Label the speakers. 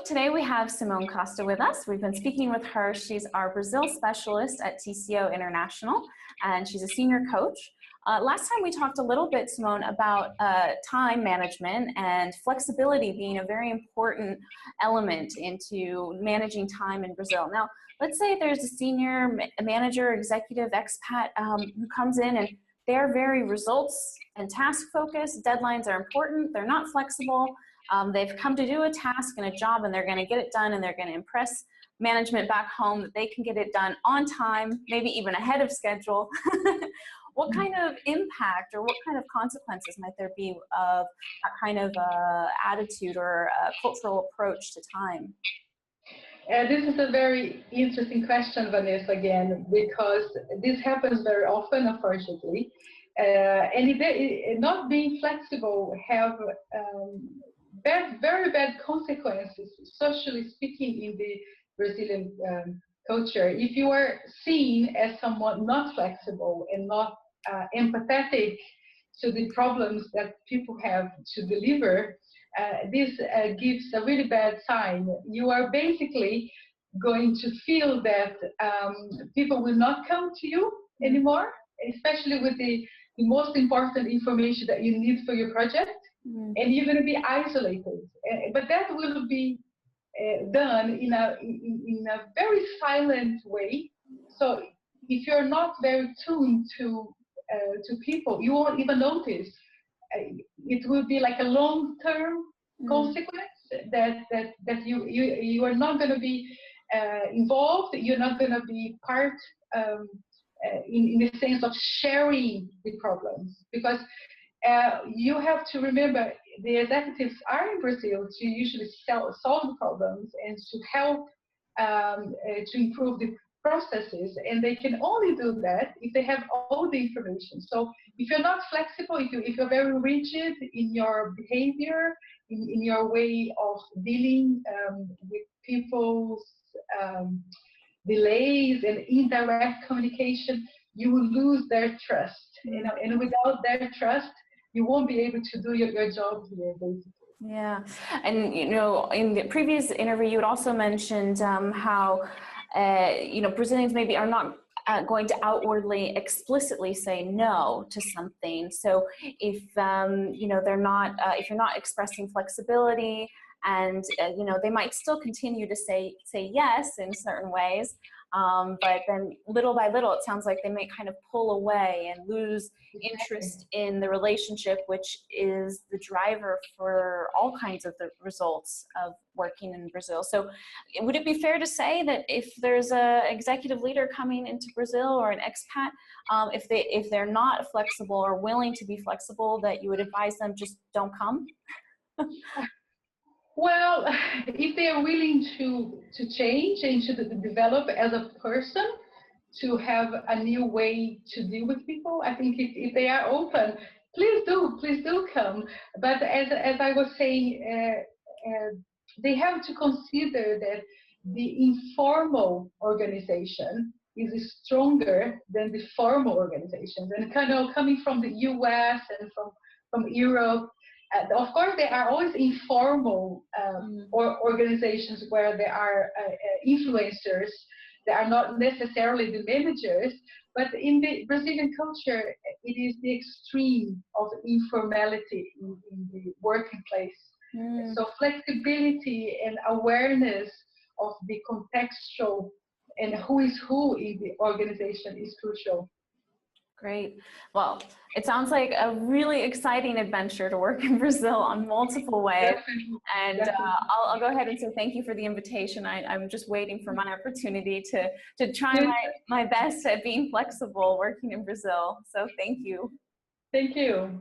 Speaker 1: today we have Simone Costa with us. We've been speaking with her. She's our Brazil specialist at TCO International, and she's a senior coach. Last time we talked a little bit, Simone, about time management and flexibility being a very important element into managing time in Brazil. Now, let's say there's a senior manager, executive, expat who comes in and they're very results and task focused. Deadlines are important. They're not flexible. They've come to do a task and a job, and they're going to get it done, and they're going to impress management back home that they can get it done on time, maybe even ahead of schedule. What kind of impact or what kind of consequences might there be of that kind of attitude or cultural approach to time?
Speaker 2: This is a very interesting question, Vanessa, again, because this happens very often, unfortunately. And not being flexible have very bad consequences, socially speaking, in the Brazilian culture. If you are seen as someone not flexible and not empathetic to the problems that people have to deliver, this gives a really bad sign. You are basically going to feel that people will not come to you anymore, especially with the most important information that you need for your project, and you're going to be isolated. But that will be done in a very silent way. So if you're not very tuned to people, you won't even notice. It will be like a long-term consequence that you are not going to be involved. You're not going to be part in the sense of sharing the problems, because you have to remember the executives are in Brazil to usually solve problems and to help to improve the processes, and they can only do that if they have all the information. So if you're not flexible, if you're very rigid in your behavior, in your way of dealing with people's delays and indirect communication, you will lose their trust. And without their trust, you won't be able to do your job here, basically.
Speaker 1: Yeah, and in the previous interview, you had also mentioned how Brazilians maybe are not going to outwardly, explicitly say no to something. So if they're not, if you're not expressing flexibility, and they might still continue to say yes in certain ways, but then little by little, it sounds like they may kind of pull away and lose interest in the relationship, which is the driver for all kinds of the results of working in Brazil. So would it be fair to say that if there's a executive leader coming into Brazil or an expat, if they're not flexible or willing to be flexible, that you would advise them just don't come?
Speaker 2: Well, if they are willing to change and to develop as a person, to have a new way to deal with people, I think if they are open, please do come. But as I was saying, they have to consider that the informal organization is stronger than the formal organizations. And kind of coming from the US and from Europe, of course, there are always informal organizations where there are influencers that are not necessarily the managers, but in the Brazilian culture, it is the extreme of informality in the working place. So flexibility and awareness of the contextual and who is who in the organization is crucial.
Speaker 1: Great. Well, it sounds like a really exciting adventure to work in Brazil on multiple ways.
Speaker 2: Definitely.
Speaker 1: And I'll go ahead and say thank you for the invitation. I'm just waiting for my opportunity to try my best at being flexible working in Brazil. So thank you.
Speaker 2: Thank you.